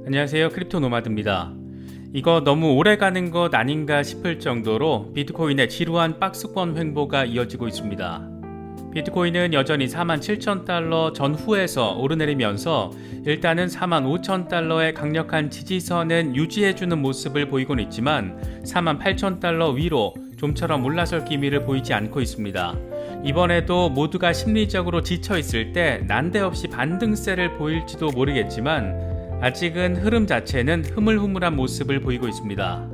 안녕하세요, 크립토 노마드입니다. 이거 너무 오래 가는 것 아닌가 싶을 정도로 비트코인의 지루한 박스권 횡보가 이어지고 있습니다. 비트코인은 여전히 47,000달러 전후에서 오르내리면서 일단은 45,000달러의 강력한 지지선은 유지해주는 모습을 보이곤 있지만 48,000달러 위로 좀처럼 올라설 기미를 보이지 않고 있습니다. 이번에도 모두가 심리적으로 지쳐있을 때 난데없이 반등세를 보일지도 모르겠지만 아직은 흐름 자체는 흐물흐물한 모습을 보이고 있습니다.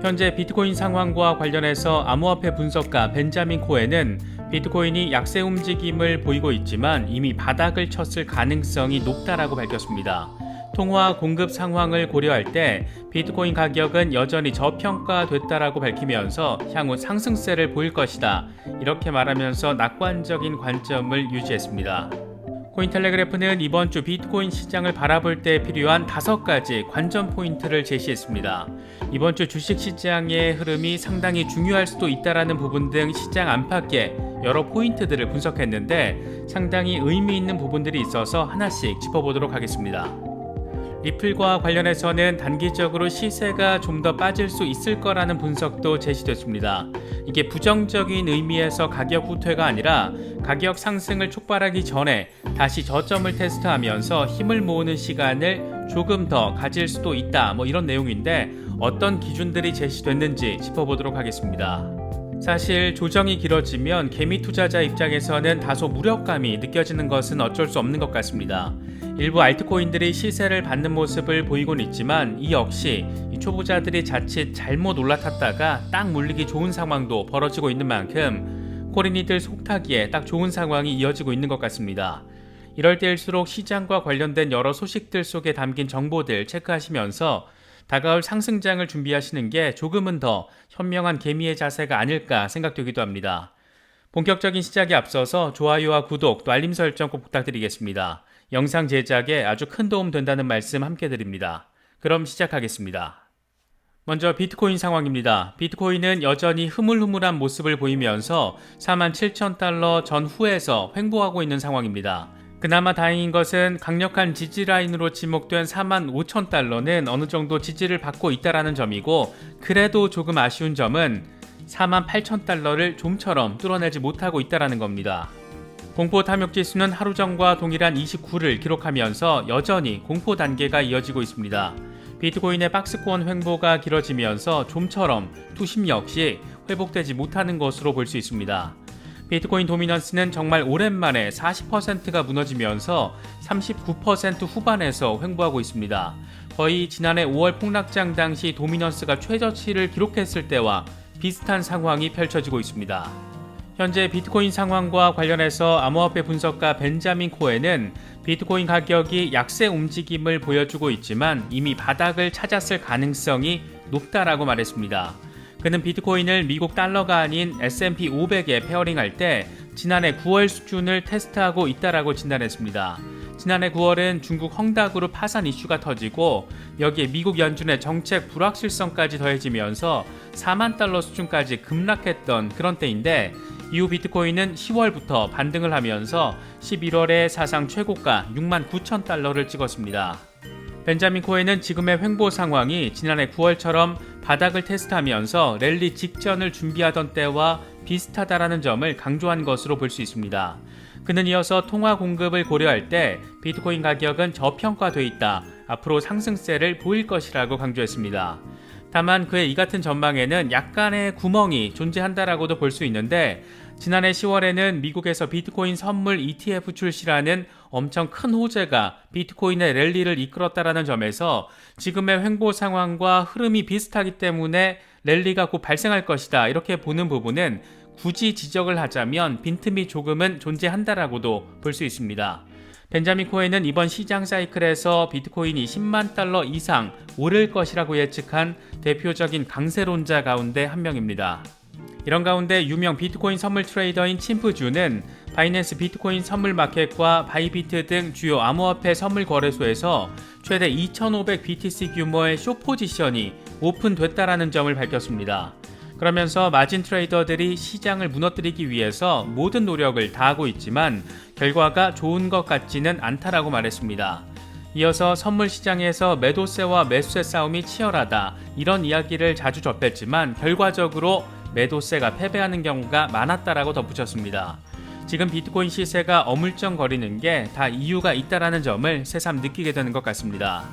현재 비트코인 상황과 관련해서 암호화폐 분석가 벤자민 코엔은 비트코인이 약세 움직임을 보이고 있지만 이미 바닥을 쳤을 가능성이 높다라고 밝혔습니다. 통화 공급 상황을 고려할 때 비트코인 가격은 여전히 저평가됐다라고 밝히면서 향후 상승세를 보일 것이다. 이렇게 말하면서 낙관적인 관점을 유지했습니다. 코인텔레그래프는 이번 주 비트코인 시장을 바라볼 때 필요한 5가지 관전 포인트를 제시했습니다. 이번 주 주식 시장의 흐름이 상당히 중요할 수도 있다라는 부분 등 시장 안팎의 여러 포인트들을 분석했는데 상당히 의미 있는 부분들이 있어서 하나씩 짚어보도록 하겠습니다. 리플과 관련해서는 단기적으로 시세가 좀 더 빠질 수 있을 거라는 분석도 제시됐습니다. 이게 부정적인 의미에서 가격 후퇴가 아니라 가격 상승을 촉발하기 전에 다시 저점을 테스트하면서 힘을 모으는 시간을 조금 더 가질 수도 있다, 이런 내용인데 어떤 기준들이 제시됐는지 짚어보도록 하겠습니다. 사실 조정이 길어지면 개미 투자자 입장에서는 다소 무력감이 느껴지는 것은 어쩔 수 없는 것 같습니다. 일부 알트코인들이 시세를 받는 모습을 보이곤 있지만 이 역시 초보자들이 자칫 잘못 올라탔다가 딱 물리기 좋은 상황도 벌어지고 있는 만큼 코린이들 속타기에 딱 좋은 상황이 이어지고 있는 것 같습니다. 이럴 때일수록 시장과 관련된 여러 소식들 속에 담긴 정보들 체크하시면서 다가올 상승장을 준비하시는 게 조금은 더 현명한 개미의 자세가 아닐까 생각되기도 합니다. 본격적인 시작에 앞서서 좋아요와 구독 또 알림 설정 꼭 부탁드리겠습니다. 영상 제작에 아주 큰 도움 된다는 말씀 함께 드립니다. 그럼 시작하겠습니다. 먼저 비트코인 상황입니다. 비트코인은 여전히 흐물흐물한 모습을 보이면서 47,000달러 전후에서 횡보하고 있는 상황입니다. 그나마 다행인 것은 강력한 지지라인으로 지목된 45,000달러는 어느 정도 지지를 받고 있다는 점이고 그래도 조금 아쉬운 점은 48,000달러를 좀처럼 뚫어내지 못하고 있다는 겁니다. 공포 탐욕지수는 하루 전과 동일한 29를 기록하면서 여전히 공포 단계가 이어지고 있습니다. 비트코인의 박스권 횡보가 길어지면서 좀처럼 투심 역시 회복되지 못하는 것으로 볼 수 있습니다. 비트코인 도미넌스는 정말 오랜만에 40%가 무너지면서 39% 후반에서 횡보하고 있습니다. 거의 지난해 5월 폭락장 당시 도미넌스가 최저치를 기록했을 때와 비슷한 상황이 펼쳐지고 있습니다. 현재 비트코인 상황과 관련해서 암호화폐 분석가 벤자민 코엔은 비트코인 가격이 약세 움직임을 보여주고 있지만 이미 바닥을 찾았을 가능성이 높다라고 말했습니다. 그는 비트코인을 미국 달러가 아닌 S&P 500에 페어링할 때 지난해 9월 수준을 테스트하고 있다라고 진단했습니다. 지난해 9월은 중국 헝다그룹 파산 이슈가 터지고 여기에 미국 연준의 정책 불확실성까지 더해지면서 4만 달러 수준까지 급락했던 그런 때인데 이후 비트코인은 10월부터 반등을 하면서 11월에 사상 최고가 6만 9천 달러를 찍었습니다. 벤자민 코엔은 지금의 횡보 상황이 지난해 9월처럼 바닥을 테스트하면서 랠리 직전을 준비하던 때와 비슷하다라는 점을 강조한 것으로 볼 수 있습니다. 그는 이어서 통화 공급을 고려할 때 비트코인 가격은 저평가돼 있다. 앞으로 상승세를 보일 것이라고 강조했습니다. 다만 그의 이 같은 전망에는 약간의 구멍이 존재한다라고도 볼 수 있는데 지난해 10월에는 미국에서 비트코인 선물 ETF 출시라는 엄청 큰 호재가 비트코인의 랠리를 이끌었다라는 점에서 지금의 횡보 상황과 흐름이 비슷하기 때문에 랠리가 곧 발생할 것이다 이렇게 보는 부분은 굳이 지적을 하자면 빈틈이 조금은 존재한다라고도 볼 수 있습니다. 벤자민 코엔은 이번 시장 사이클에서 비트코인이 10만 달러 이상 오를 것이라고 예측한 대표적인 강세론자 가운데 한 명입니다. 이런 가운데 유명 비트코인 선물 트레이더인 침프주는 바이낸스 비트코인 선물 마켓과 바이비트 등 주요 암호화폐 선물 거래소에서 최대 2,500 BTC 규모의 숏 포지션이 오픈됐다라는 점을 밝혔습니다. 그러면서 마진 트레이더들이 시장을 무너뜨리기 위해서 모든 노력을 다하고 있지만 결과가 좋은 것 같지는 않다라고 말했습니다. 이어서 선물 시장에서 매도세와 매수세 싸움이 치열하다, 이런 이야기를 자주 접했지만 결과적으로 매도세가 패배하는 경우가 많았다라고 덧붙였습니다. 지금 비트코인 시세가 어물쩡거리는 게 다 이유가 있다라는 점을 새삼 느끼게 되는 것 같습니다.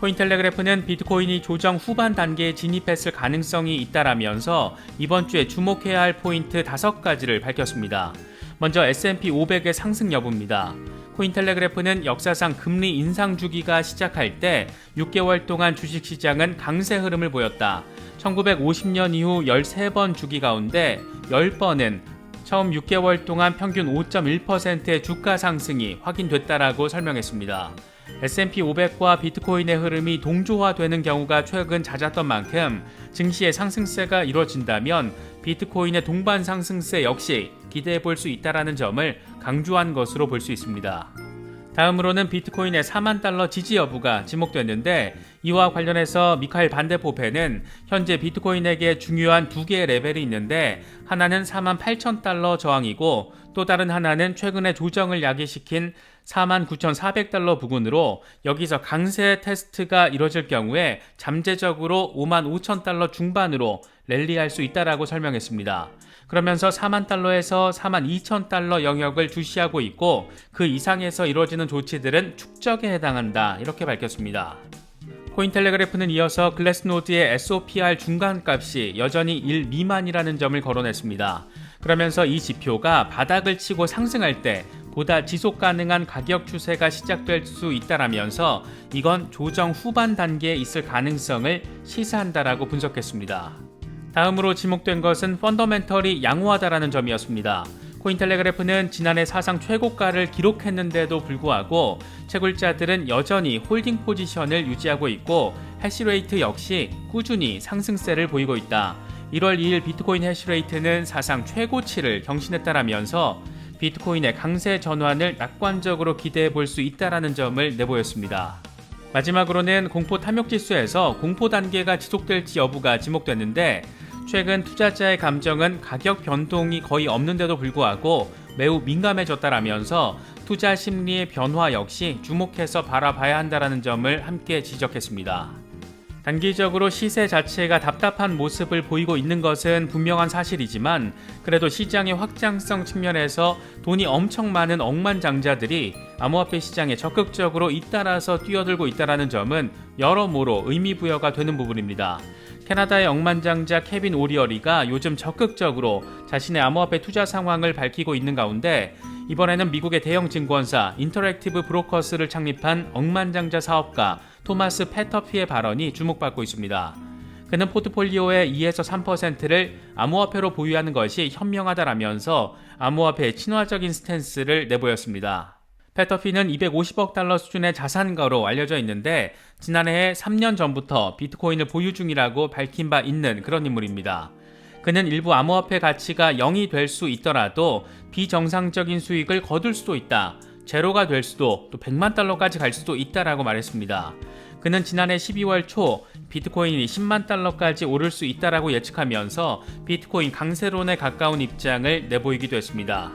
코인텔레그래프는 비트코인이 조정 후반 단계에 진입했을 가능성이 있다라면서 이번 주에 주목해야 할 포인트 5가지를 밝혔습니다. 먼저 S&P 500의 상승 여부입니다. 코인텔레그래프는 역사상 금리 인상 주기가 시작할 때 6개월 동안 주식시장은 강세 흐름을 보였다. 1950년 이후 13번 주기 가운데 10번은 처음 6개월 동안 평균 5.1%의 주가 상승이 확인됐다라고 설명했습니다. S&P 500과 비트코인의 흐름이 동조화되는 경우가 최근 잦았던 만큼 증시의 상승세가 이루어진다면 비트코인의 동반 상승세 역시 기대해 볼 수 있다는 점을 강조한 것으로 볼 수 있습니다. 다음으로는 비트코인의 4만 달러 지지 여부가 지목됐는데, 이와 관련해서 미카엘 반데포페는 현재 비트코인에게 중요한 2개의 레벨이 있는데, 하나는 4만 8천 달러 저항이고 또 다른 하나는 최근에 조정을 야기시킨 4만 9,400달러 부근으로, 여기서 강세 테스트가 이뤄질 경우에 잠재적으로 5만 5천 달러 중반으로 랠리할 수 있다라고 설명했습니다. 그러면서 4만 달러에서 4만 2천 달러 영역을 주시하고 있고 그 이상에서 이루어지는 조치들은 축적에 해당한다, 이렇게 밝혔습니다. 코인텔레그래프는 이어서 글래스노드의 SOPR 중간값이 여전히 1 미만이라는 점을 거론했습니다. 그러면서 이 지표가 바닥을 치고 상승할 때 보다 지속 가능한 가격 추세가 시작될 수 있다라면서 이건 조정 후반 단계에 있을 가능성을 시사한다라고 분석했습니다. 다음으로 지목된 것은 펀더멘털이 양호하다라는 점이었습니다. 코인텔레그래프는 지난해 사상 최고가를 기록했는데도 불구하고 채굴자들은 여전히 홀딩 포지션을 유지하고 있고 해시레이트 역시 꾸준히 상승세를 보이고 있다. 1월 2일 비트코인 해시레이트는 사상 최고치를 경신했다라면서 비트코인의 강세 전환을 낙관적으로 기대해 볼 수 있다라는 점을 내보였습니다. 마지막으로는 공포 탐욕지수에서 공포 단계가 지속될지 여부가 지목됐는데, 최근 투자자의 감정은 가격 변동이 거의 없는데도 불구하고 매우 민감해졌다라면서 투자 심리의 변화 역시 주목해서 바라봐야 한다는 점을 함께 지적했습니다. 단기적으로 시세 자체가 답답한 모습을 보이고 있는 것은 분명한 사실이지만, 그래도 시장의 확장성 측면에서 돈이 엄청 많은 억만장자들이 암호화폐 시장에 적극적으로 잇따라서 뛰어들고 있다는 점은 여러모로 의미부여가 되는 부분입니다. 캐나다의 억만장자 케빈 오리어리가 요즘 적극적으로 자신의 암호화폐 투자 상황을 밝히고 있는 가운데, 이번에는 미국의 대형 증권사 인터랙티브 브로커스를 창립한 억만장자 사업가 토마스 페터피의 발언이 주목받고 있습니다. 그는 포트폴리오의 2에서 3%를 암호화폐로 보유하는 것이 현명하다라면서 암호화폐의 친화적인 스탠스를 내보였습니다. 페터피는 250억 달러 수준의 자산가로 알려져 있는데, 지난해 3년 전부터 비트코인을 보유 중이라고 밝힌 바 있는 그런 인물입니다. 그는 일부 암호화폐 가치가 0이 될 수 있더라도 비정상적인 수익을 거둘 수도 있다, 제로가 될 수도, 또 100만 달러까지 갈 수도 있다라고 말했습니다. 그는 지난해 12월 초 비트코인이 10만 달러까지 오를 수 있다라고 예측하면서 비트코인 강세론에 가까운 입장을 내보이기도 했습니다.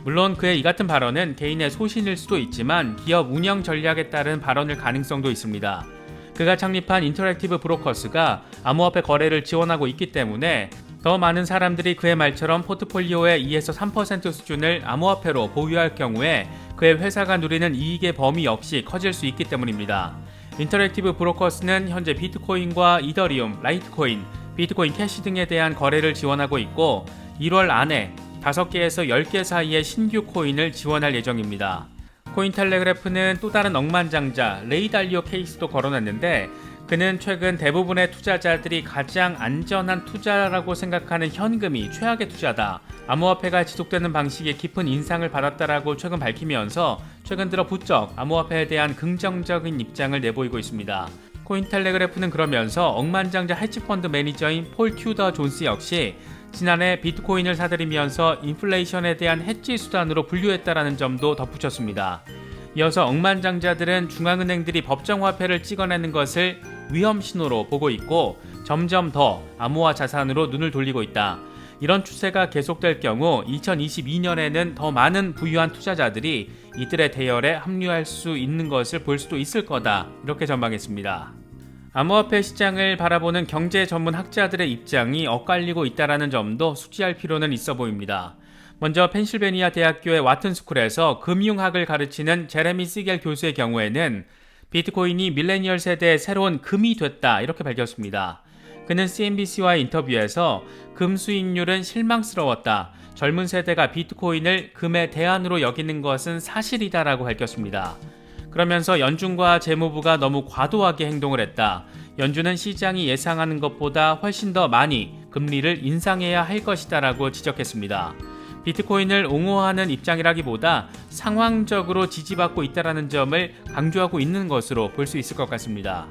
물론 그의 이 같은 발언은 개인의 소신일 수도 있지만 기업 운영 전략에 따른 발언일 가능성도 있습니다. 그가 창립한 인터랙티브 브로커스가 암호화폐 거래를 지원하고 있기 때문에 더 많은 사람들이 그의 말처럼 포트폴리오의 2에서 3% 수준을 암호화폐로 보유할 경우에 그의 회사가 누리는 이익의 범위 역시 커질 수 있기 때문입니다. 인터랙티브 브로커스는 현재 비트코인과 이더리움, 라이트코인, 비트코인 캐시 등에 대한 거래를 지원하고 있고 1월 안에 5개에서 10개 사이의 신규 코인을 지원할 예정입니다. 코인텔레그래프는 또 다른 억만장자 레이 달리오 케이스도 거론했는데, 그는 최근 대부분의 투자자들이 가장 안전한 투자라고 생각하는 현금이 최악의 투자다, 암호화폐가 지속되는 방식에 깊은 인상을 받았다라고 최근 밝히면서 최근 들어 부쩍 암호화폐에 대한 긍정적인 입장을 내보이고 있습니다. 코인텔레그래프는 그러면서 억만장자 헤지펀드 매니저인 폴 튜더 존스 역시 지난해 비트코인을 사들이면서 인플레이션에 대한 해지 수단으로 분류했다라는 점도 덧붙였습니다. 이어서 억만장자들은 중앙은행들이 법정화폐를 찍어내는 것을 위험 신호로 보고 있고 점점 더 암호화 자산으로 눈을 돌리고 있다. 이런 추세가 계속될 경우 2022년에는 더 많은 부유한 투자자들이 이들의 대열에 합류할 수 있는 것을 볼 수도 있을 거다, 이렇게 전망했습니다. 암호화폐 시장을 바라보는 경제 전문 학자들의 입장이 엇갈리고 있다는 점도 숙지할 필요는 있어 보입니다. 먼저 펜실베니아 대학교의 와튼스쿨에서 금융학을 가르치는 제레미 시겔 교수의 경우에는 비트코인이 밀레니얼 세대의 새로운 금이 됐다, 이렇게 밝혔습니다. 그는 CNBC와의 인터뷰에서 금 수익률은 실망스러웠다, 젊은 세대가 비트코인을 금의 대안으로 여기는 것은 사실이다라고 밝혔습니다. 그러면서 연준과 재무부가 너무 과도하게 행동을 했다, 연준은 시장이 예상하는 것보다 훨씬 더 많이 금리를 인상해야 할 것이다 라고 지적했습니다. 비트코인을 옹호하는 입장이라기보다 상황적으로 지지받고 있다는 점을 강조하고 있는 것으로 볼 수 있을 것 같습니다.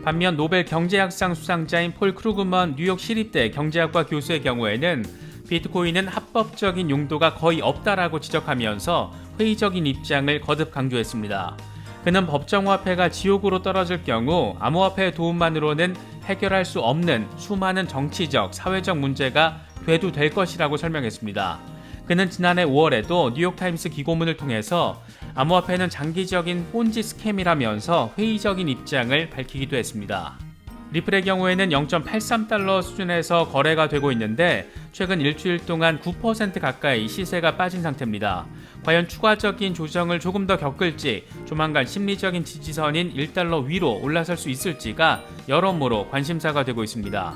반면 노벨 경제학상 수상자인 폴 크루그먼 뉴욕 시립대 경제학과 교수의 경우에는 비트코인은 합법적인 용도가 거의 없다라고 지적하면서 회의적인 입장을 거듭 강조했습니다. 그는 법정화폐가 지옥으로 떨어질 경우 암호화폐의 도움만으로는 해결할 수 없는 수많은 정치적, 사회적 문제가 궤도될 것이라고 설명했습니다. 그는 지난해 5월에도 뉴욕타임스 기고문을 통해서 암호화폐는 장기적인 본지 스캠이라면서 회의적인 입장을 밝히기도 했습니다. 리플의 경우에는 0.83달러 수준에서 거래가 되고 있는데 최근 일주일 동안 9% 가까이 시세가 빠진 상태입니다. 과연 추가적인 조정을 조금 더 겪을지, 조만간 심리적인 지지선인 1달러 위로 올라설 수 있을지가 여러모로 관심사가 되고 있습니다.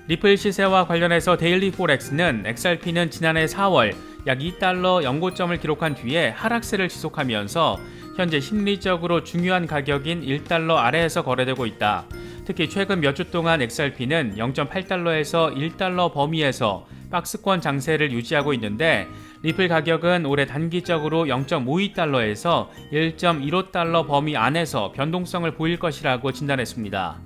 리플 시세와 관련해서 데일리 포렉스는 XRP는 지난해 4월 약 2달러 연고점을 기록한 뒤에 하락세를 지속하면서 현재 심리적으로 중요한 가격인 1달러 아래에서 거래되고 있다. 특히 최근 몇 주 동안 XRP는 0.8달러에서 1달러 범위에서 박스권 장세를 유지하고 있는데 리플 가격은 올해 단기적으로 0.52달러에서 1.15달러 범위 안에서 변동성을 보일 것이라고 진단했습니다.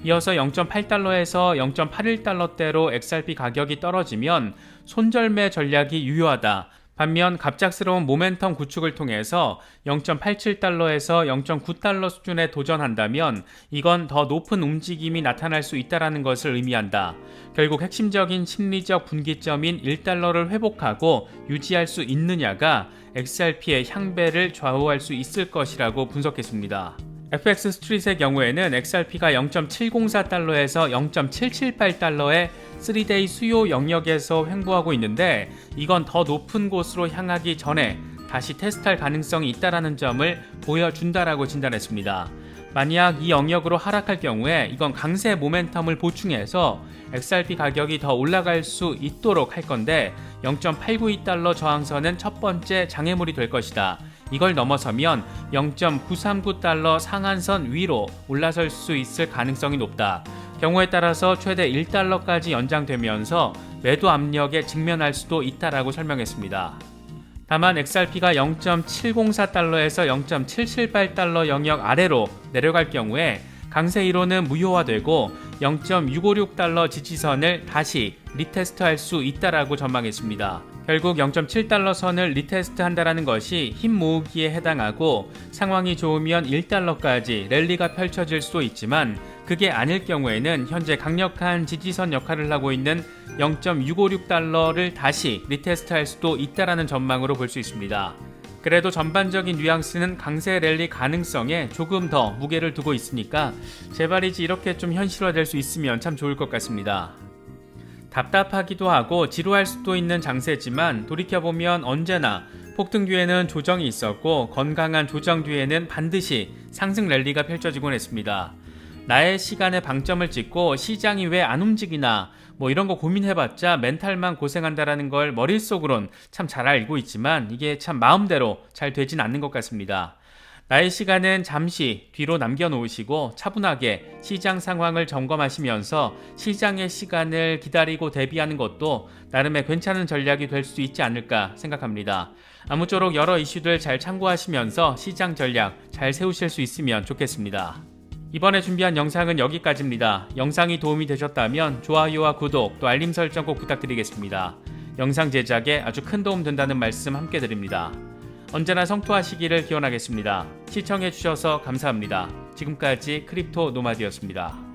이어서 0.8달러에서 0.81달러대로 XRP 가격이 떨어지면 손절매 전략이 유효하다. 반면 갑작스러운 모멘텀 구축을 통해서 0.87달러에서 0.9달러 수준에 도전한다면 이건 더 높은 움직임이 나타날 수 있다는 것을 의미한다. 결국 핵심적인 심리적 분기점인 1달러를 회복하고 유지할 수 있느냐가 XRP의 향배를 좌우할 수 있을 것이라고 분석했습니다. FX 스트릿의 경우에는 XRP가 0.704달러에서 0.778달러의 3데이 수요 영역에서 횡보하고 있는데 이건 더 높은 곳으로 향하기 전에 다시 테스트할 가능성이 있다는 점을 보여준다라고 진단했습니다. 만약 이 영역으로 하락할 경우에 이건 강세 모멘텀을 보충해서 XRP 가격이 더 올라갈 수 있도록 할 건데 0.892달러 저항선은 첫 번째 장애물이 될 것이다. 이걸 넘어서면 0.939달러 상한선 위로 올라설 수 있을 가능성이 높다. 경우에 따라서 최대 1달러까지 연장되면서 매도 압력에 직면할 수도 있다라고 설명했습니다. 다만 XRP가 0.704달러에서 0.778달러 영역 아래로 내려갈 경우에 강세 이론은 무효화되고 0.656달러 지지선을 다시 리테스트할 수 있다라고 전망했습니다. 결국 0.7달러 선을 리테스트한다라는 것이 힘 모으기에 해당하고 상황이 좋으면 1달러까지 랠리가 펼쳐질 수도 있지만 그게 아닐 경우에는 현재 강력한 지지선 역할을 하고 있는 0.656달러를 다시 리테스트할 수도 있다라는 전망으로 볼 수 있습니다. 그래도 전반적인 뉘앙스는 강세 랠리 가능성에 조금 더 무게를 두고 있으니까 제발이지 이렇게 좀 현실화될 수 있으면 참 좋을 것 같습니다. 답답하기도 하고 지루할 수도 있는 장세지만 돌이켜보면 언제나 폭등 뒤에는 조정이 있었고 건강한 조정 뒤에는 반드시 상승 랠리가 펼쳐지곤 했습니다. 나의 시간에 방점을 찍고 시장이 왜 안 움직이나 이런 거 고민해봤자 멘탈만 고생한다라는 걸 머릿속으론 참 잘 알고 있지만 이게 참 마음대로 잘 되진 않는 것 같습니다. 나의 시간은 잠시 뒤로 남겨놓으시고 차분하게 시장 상황을 점검하시면서 시장의 시간을 기다리고 대비하는 것도 나름의 괜찮은 전략이 될 수 있지 않을까 생각합니다. 아무쪼록 여러 이슈들 잘 참고하시면서 시장 전략 잘 세우실 수 있으면 좋겠습니다. 이번에 준비한 영상은 여기까지입니다. 영상이 도움이 되셨다면 좋아요와 구독 또 알림 설정 꼭 부탁드리겠습니다. 영상 제작에 아주 큰 도움 된다는 말씀 함께 드립니다. 언제나 성투하시기를 기원하겠습니다. 시청해주셔서 감사합니다. 지금까지 크립토 노마드였습니다.